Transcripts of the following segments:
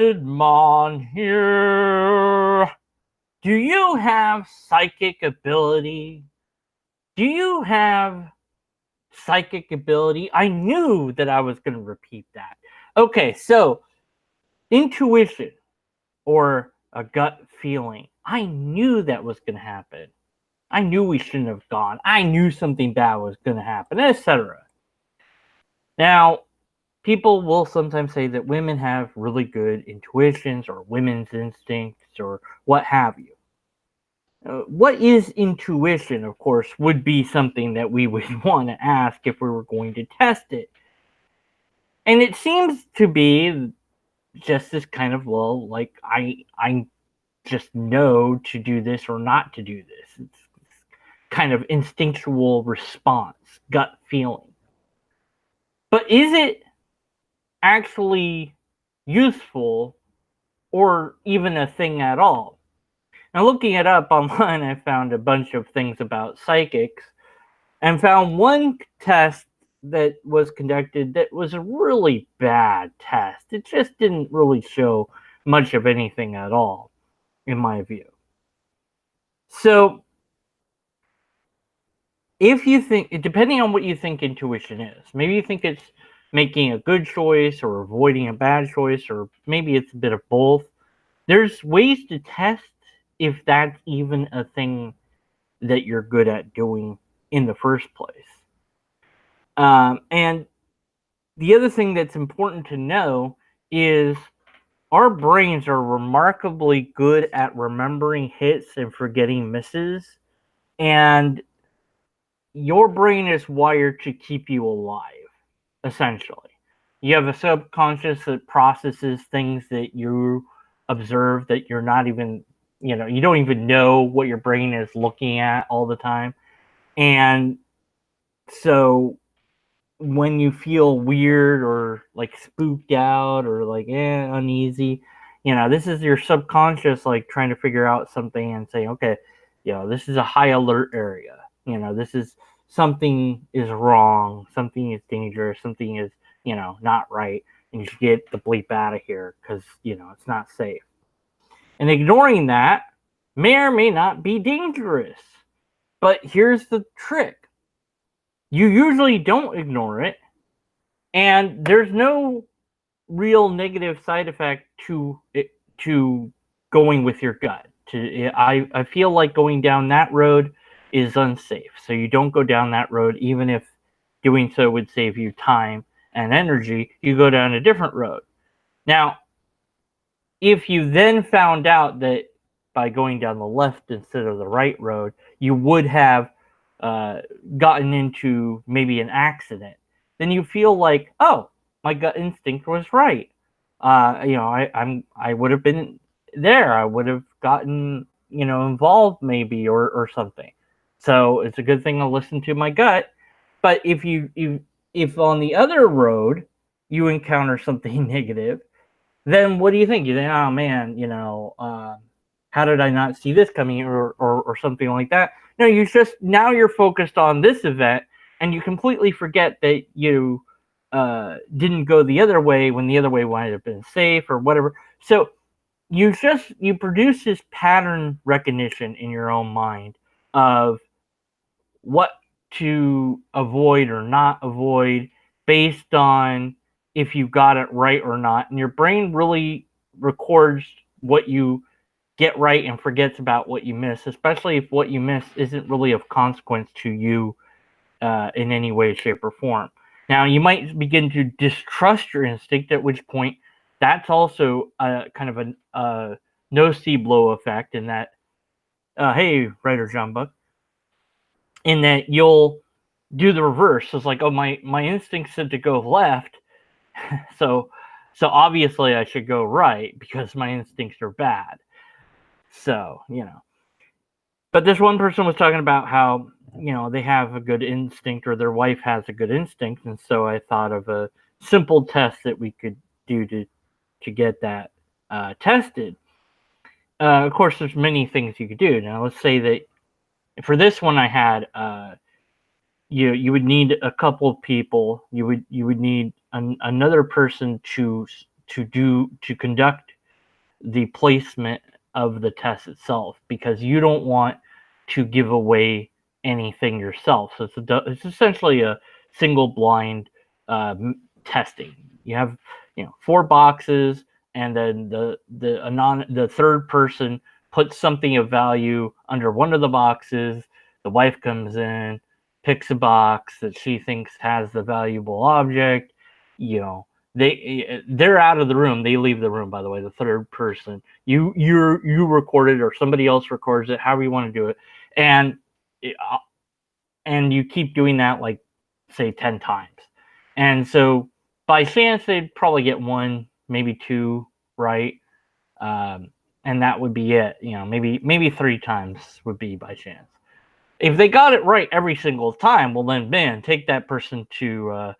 Mon here. Do you have psychic ability? Do you have psychic ability? I knew that I was going to repeat that. Okay, so intuition or a gut feeling. I knew that was going to happen. I knew we shouldn't have gone. I knew something bad was going to happen, etc. Now, people will sometimes say that women have really good intuitions or women's instincts or what have you. What is intuition, of course, would be something that we would want to ask if we were going to test it. And it seems to be just this kind of, well, like I just know to do this or not to do this. It's kind of instinctual response, gut feeling. But is it actually useful or even a thing at all? Now, looking it up online, I found a bunch of things about psychics and found one test that was conducted that was a really bad test. It just didn't really show much of anything at all, in my view. So, if you think, depending on what you think intuition is, maybe you think it's making a good choice or avoiding a bad choice, or maybe it's a bit of both. There's ways to test if that's even a thing that you're good at doing in the first place. And the other thing that's important to know is our brains are remarkably good at remembering hits and forgetting misses. And your brain is wired to keep you alive, essentially. You have a subconscious that processes things that you observe that you're not even, you don't even know what your brain is looking at all the time. And so when you feel weird or like spooked out or like uneasy, this is your subconscious like trying to figure out something and say, okay, this is a high alert area. This is something is wrong, something is dangerous, something is not right, and you should get the bleep out of here because it's not safe. And ignoring that may or may not be dangerous. But here's the trick: you usually don't ignore it, and there's no real negative side effect to going with your gut. I feel like going down that road is unsafe, so you don't go down that road. Even if doing so would save you time and energy, you go down a different road. Now, if you then found out that by going down the left instead of the right road, you would have gotten into maybe an accident, then you feel like, oh, my gut instinct was right. I would have been there. I would have gotten involved maybe or something. So it's a good thing to listen to my gut. But if on the other road you encounter something negative, then what do you think? You think, oh man, how did I not see this coming or something like that? No, now you're focused on this event and you completely forget that you didn't go the other way when the other way might have been safe or whatever. So you produce this pattern recognition in your own mind of what to avoid or not avoid based on if you got it right or not. And your brain really records what you get right and forgets about what you miss, especially if what you miss isn't really of consequence to you in any way, shape, or form. Now, you might begin to distrust your instinct, at which point that's also kind of a nocebo effect in that, hey, writer John Buck, in that you'll do the reverse. So it's like, oh, my instinct said to go left, so obviously I should go right because my instincts are bad. So, But this one person was talking about how, they have a good instinct or their wife has a good instinct. And so I thought of a simple test that we could do to get that tested. Of course, there's many things you could do. Now, let's say that for this one I had, you would need a couple of people. You would need another person to conduct the placement of the test itself, because you don't want to give away anything yourself. So it's essentially a single blind testing. You have, four boxes, and then the third person puts something of value under one of the boxes. The wife comes in, picks a box that she thinks has the valuable object. They're out of the room. They leave the room. By the way, the third person, you record it, or somebody else records it, however you want to do it, and and you keep doing that, like, say 10 times. And so by chance they'd probably get one, maybe two right. And that would be it. Maybe three times would be by chance. If they got it right every single time, well then, man, take that person to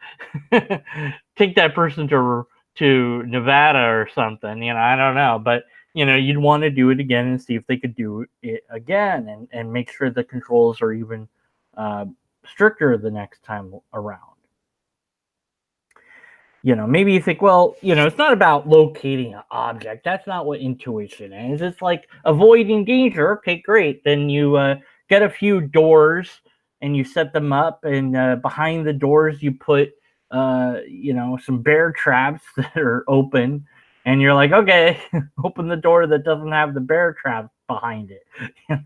take that person to Nevada or something. I don't know, but you'd want to do it again and see if they could do it again, and make sure the controls are even uh, stricter the next time around. Maybe you think, well, it's not about locating an object. That's not what intuition is. It's like avoiding danger. Okay, great. Then you get a few doors and you set them up, and behind the doors you put, some bear traps that are open, and you're like, okay, open the door that doesn't have the bear trap behind it,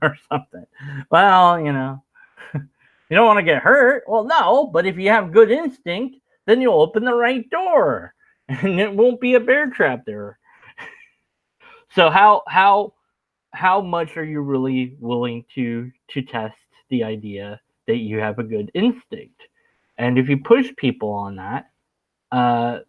or something. Well, you don't want to get hurt. Well, no, but if you have good instinct, then you'll open the right door, and it won't be a bear trap there. So how much are you really willing to test the idea that you have a good instinct? And if you push people on that, uh,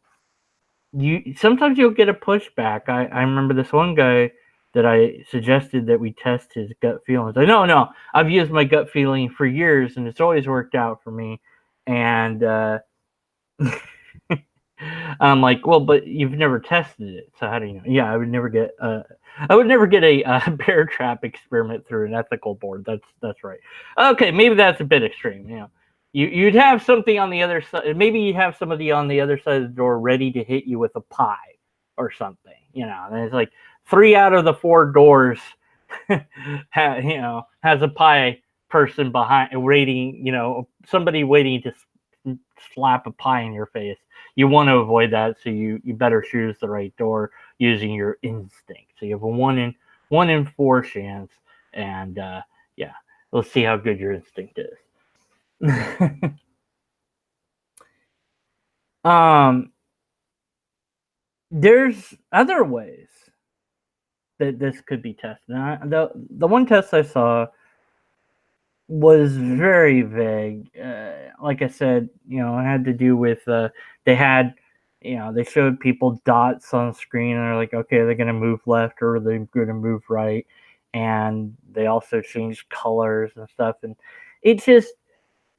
you sometimes you'll get a pushback. I remember this one guy that I suggested that we test his gut feelings. Like, no, I've used my gut feeling for years, and it's always worked out for me. And I'm like, well, but you've never tested it, so how do you know? Yeah, I would never get a bear trap experiment through an ethical board. That's right. Okay, maybe that's a bit extreme. You'd have something on the other side. Maybe you'd have somebody on the other side of the door ready to hit you with a pie or something. And it's like 3 out of the 4 doors, has a pie person behind, waiting. Somebody waiting to slap a pie in your face. You want to avoid that, so you better choose the right door using your instinct. So you have a 1 in 4 chance, and yeah, let's see how good your instinct is. There's other ways that this could be tested. Now, the one test I saw was very vague. Like I said, it had to do with they had, they showed people dots on screen, and they're like, okay, they're gonna move left or they're gonna move right, and they also changed colors and stuff, and it just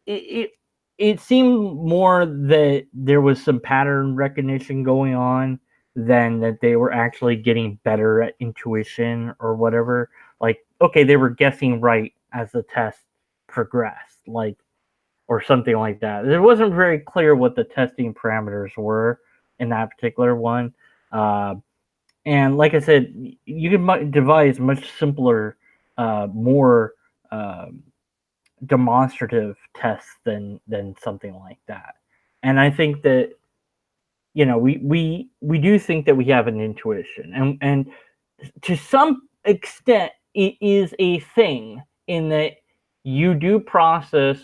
it it seemed more that there was some pattern recognition going on than that they were actually getting better at intuition or whatever. Like, okay, they were guessing right as the test progressed, like, or something like that. It wasn't very clear what the testing parameters were in that particular one. And like I said, you can devise much simpler, more demonstrative tests than something like that. And I think that we do think that we have an intuition, and to some extent it is a thing, in that you do process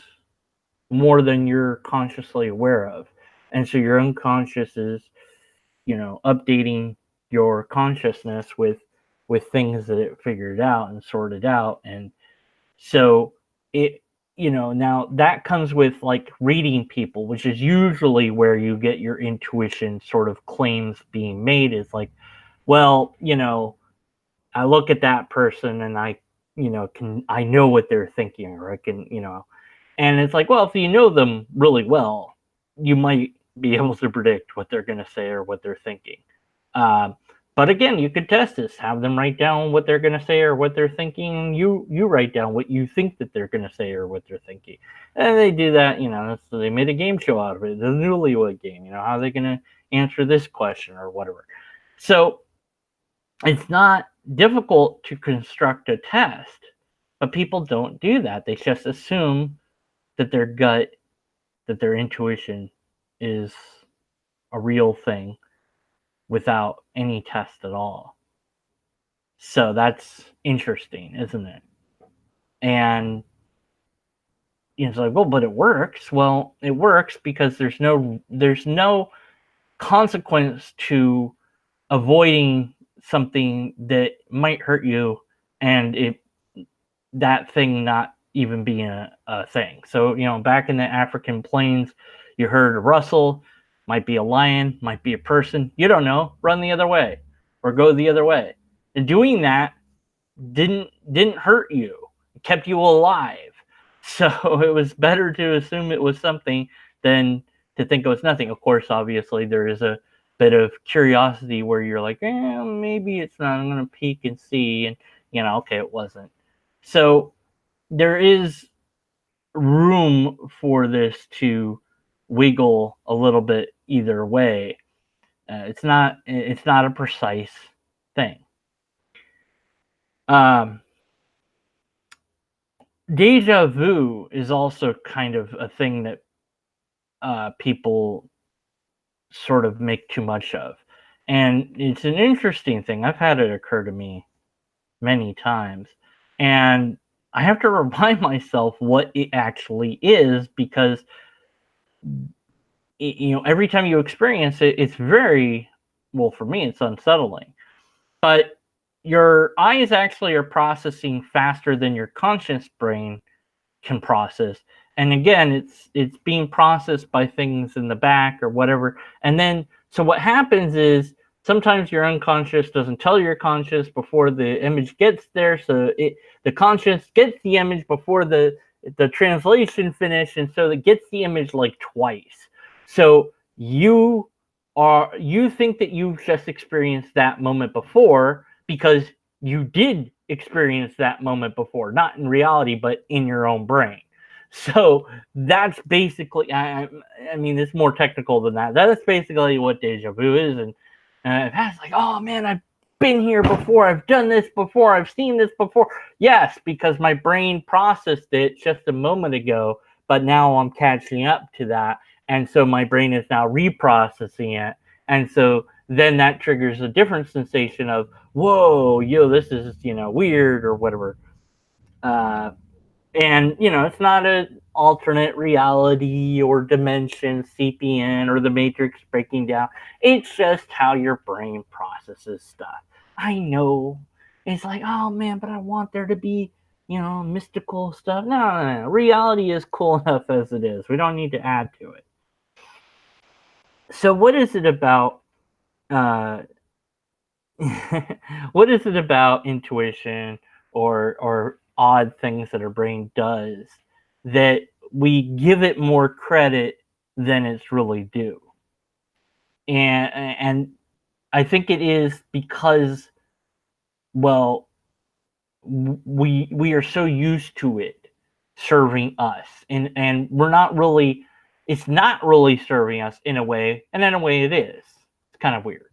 more than you're consciously aware of, and so your unconscious is updating your consciousness with things that it figured out and sorted out. And so it now that comes with, like, reading people, which is usually where you get your intuition sort of claims being made. Is like, well, I look at that person, and I know what they're thinking, or I can, and it's like, well, if you know them really well, you might be able to predict what they're going to say or what they're thinking. Um, but again, you could test this, have them write down what they're going to say or what they're thinking. You write down what you think that they're going to say or what they're thinking. And they do that, so they made a game show out of it, the Newlywed Game. How are they going to answer this question or whatever? So It's not difficult to construct a test, but people don't do that. They just assume that their gut, that their intuition is a real thing without any test at all. So that's interesting, isn't it? And it's like, well, but it works. Well, it works because there's no consequence to avoiding something that might hurt you, and that thing not even being a thing. So, back in the African plains, you heard a rustle, might be a lion, might be a person. You don't know. Run the other way or go the other way. And doing that didn't hurt you. It kept you alive. So it was better to assume it was something than to think it was nothing. Of course, obviously, there is a bit of curiosity where you're like, maybe it's not. I'm going to peek and see. And, okay, it wasn't. So there is room for this to wiggle a little bit either way. It's not a precise thing. Um, Deja vu is also kind of a thing that people sort of make too much of. And it's an interesting thing. I've had it occur to me many times. And I have to remind myself what it actually is because every time you experience it, it's very, well, for me, it's unsettling. But your eyes actually are processing faster than your conscious brain can process. And again, it's being processed by things in the back or whatever. And then so what happens is sometimes your unconscious doesn't tell your conscious before the image gets there. So the conscious gets the image before the translation finish, and so it gets the image like twice. So you think that you've just experienced that moment before because you did experience that moment before, not in reality, but in your own brain. So that's basically, I mean, it's more technical than that. That's basically what deja vu is. And it's like, oh man, I've been here before. I've done this before. I've seen this before. Yes, because my brain processed it just a moment ago, but now I'm catching up to that. And so my brain is now reprocessing it. And so then that triggers a different sensation of, whoa, this is, weird or whatever. And, it's not an alternate reality or dimension seeping in or the matrix breaking down. It's just how your brain processes stuff. I know. It's like, oh man, but I want there to be, mystical stuff. No. Reality is cool enough as it is. We don't need to add to it. So, what is it about uh, what is it about intuition or odd things that our brain does that we give it more credit than it's really due? And I think it is because, well, we are so used to it serving us, and we're not really, it's not really serving us in a way, and in a way it is. It's kind of weird.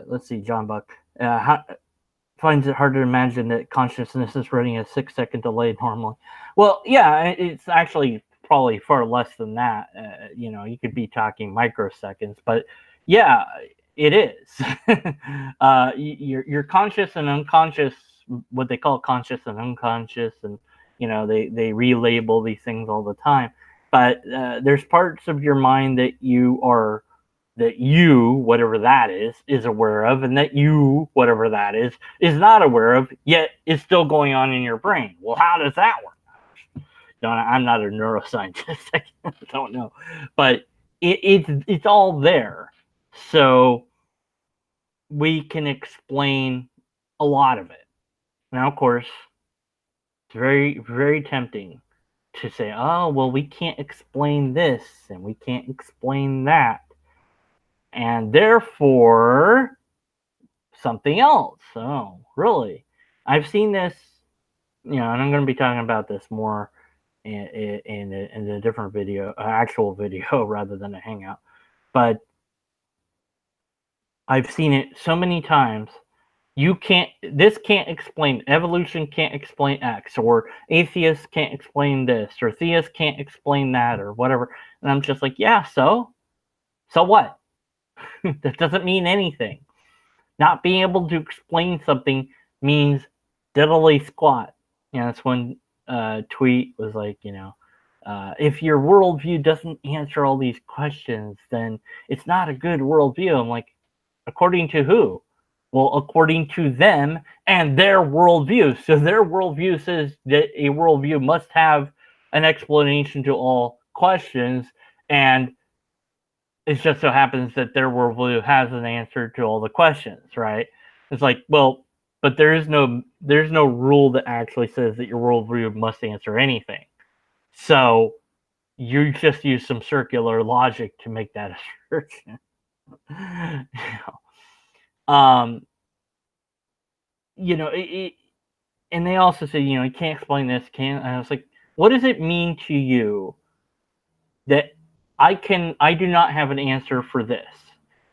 Let's see, John Buck. How, finds it hard to imagine that consciousness is running a 6-second delay normally. Well, yeah, it's actually probably far less than that. You could be talking microseconds, but yeah, it is. Your conscious and unconscious, what they call conscious and unconscious, and they relabel these things all the time. But there's parts of your mind that you, whatever that is aware of, and that you, whatever that is not aware of, yet is still going on in your brain. Well, how does that work? I'm not a neuroscientist. I don't know. But it's all there. So we can explain a lot of it. Now, of course, it's very, very tempting to say, oh, well, we can't explain this and we can't explain that. And therefore, something else. Oh, really? I've seen this, and I'm going to be talking about this more in a different video, actual video rather than a hangout. But I've seen it so many times this can't explain, evolution can't explain X, or atheists can't explain this, or theists can't explain that, or whatever. And I'm just like, yeah, so what? That doesn't mean anything. Not being able to explain something means diddly squat. That's when tweet was like, if your worldview doesn't answer all these questions, then it's not a good worldview. I'm like, according to who? Well, according to them and their worldview. So their worldview says that a worldview must have an explanation to all questions, and it just so happens that their worldview has an answer to all the questions, right? It's like, well, but there's no rule that actually says that your worldview must answer anything. So you just use some circular logic to make that assertion. um, and they also say, you can't explain this, can't. And I was like, what does it mean to you that I do not have an answer for this?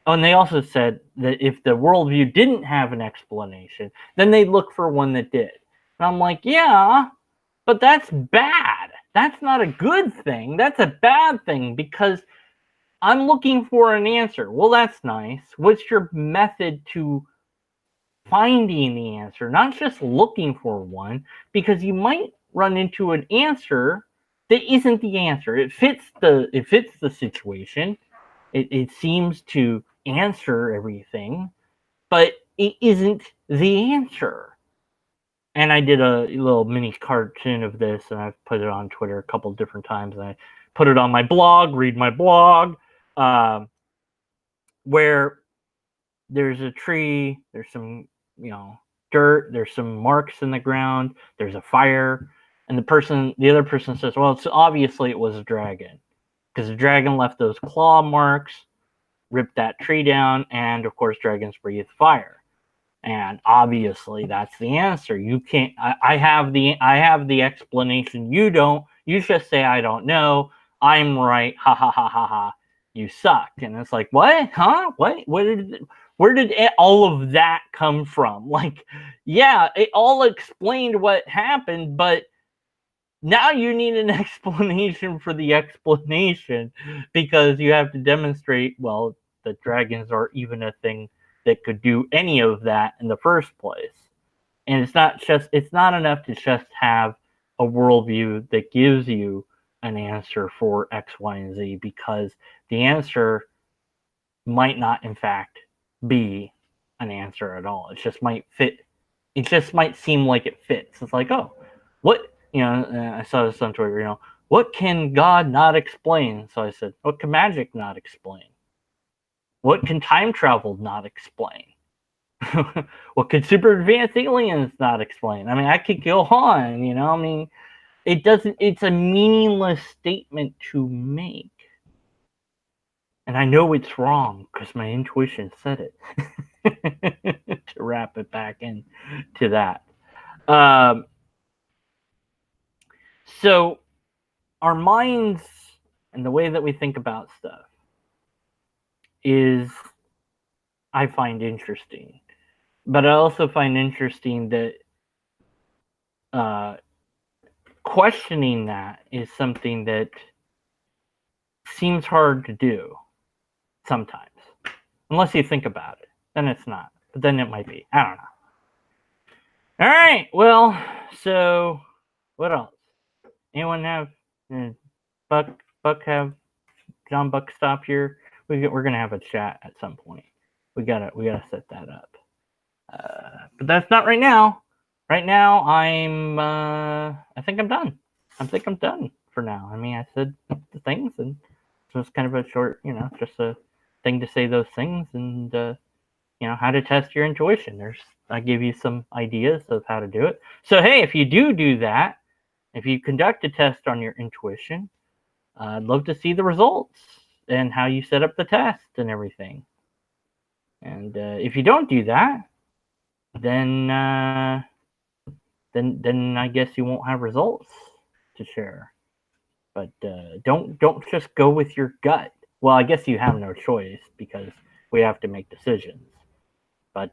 Oh, and they also said that if the worldview didn't have an explanation, then they'd look for one that did. And I'm like, yeah, but that's bad. That's not a good thing. That's a bad thing, because I'm looking for an answer. Well, that's nice. What's your method to finding the answer? Not just looking for one, because you might run into an answer that isn't the answer. It fits the situation. It seems to answer everything, but it isn't the answer. And I did a little mini cartoon of this, and I've put it on Twitter a couple different times, and I put it on my blog. Read my blog, where there's a tree, there's some dirt, there's some marks in the ground, there's a fire, and the other person says, well, it's obviously it was a dragon, because the dragon left those claw marks, ripped that tree down, and of course dragons breathe fire. And obviously that's the answer. You can't. I have the explanation. You don't. You just say I don't know. I'm right. Ha ha ha ha ha. You suck. And it's like, what? Huh? What? Where did all of that come from? Like, yeah, it all explained what happened, but now you need an explanation for the explanation, because you have to demonstrate, well, that dragons are even a thing that could do any of that in the first place. And it's not enough to just have a worldview that gives you an answer for X, Y, and Z, because the answer might not, in fact, be an answer at all. It just might fit. It just might seem like it fits. It's like, oh, what? I saw this on Twitter. What can God not explain? So I said, what can magic not explain? What can time travel not explain? What could super advanced aliens not explain? I mean, I could go on, I mean, it's a meaningless statement to make. And I know it's wrong because my intuition said it. To wrap it back into that. So our minds and the way that we think about stuff is, I find interesting. But I also find interesting that questioning that is something that seems hard to do sometimes. Unless you think about it. Then it's not. But then it might be. I don't know. All right. Well, so what else? Anyone have Buck have John Buck stop here? We're gonna have a chat at some point. We gotta set that up. But that's not right now. Right now, I think I'm done. I think I'm done for now. I mean, I said the things, and so it's kind of a short, just a thing to say those things, and how to test your intuition. I give you some ideas of how to do it. So hey, if you do that, if you conduct a test on your intuition, I'd love to see the results and how you set up the test and everything. And if you don't do that, then I guess you won't have results to share. But don't just go with your gut. Well, I guess you have no choice because we have to make decisions. But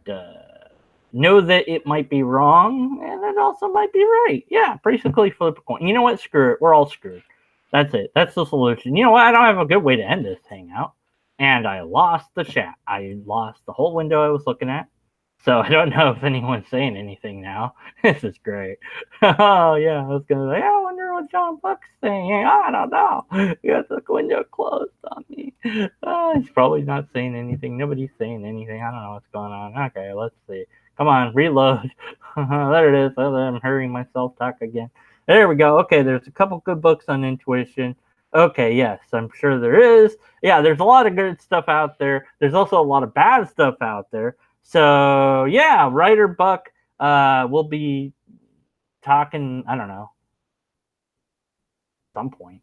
know that it might be wrong, and it also might be right. Yeah, basically flip a coin. You know what? Screw it. We're all screwed. That's it. That's the solution. You know what? I don't have a good way to end this hangout. And I lost the chat. I lost the whole window I was looking at. So I don't know if anyone's saying anything now. This is great. Oh yeah, I was gonna say, I wonder what John Buck's saying. I don't know. You got the window closed on me. He's probably not saying anything. Nobody's saying anything. I don't know what's going on. Okay, let's see. Come on, reload. There it is. I'm hearing myself talk again. There we go. Okay, there's a couple good books on intuition. Okay, yes, I'm sure there is. Yeah, there's a lot of good stuff out there. There's also a lot of bad stuff out there. So yeah, Writer Buck will be talking. I don't know, some point.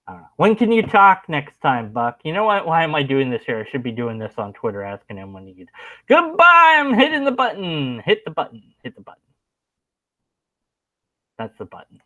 I don't know. When can you talk next time, Buck? You know what? Why am I doing this here? I should be doing this on Twitter, asking him when he gets. Goodbye. I'm hitting the button. Hit the button. Hit the button. That's the button.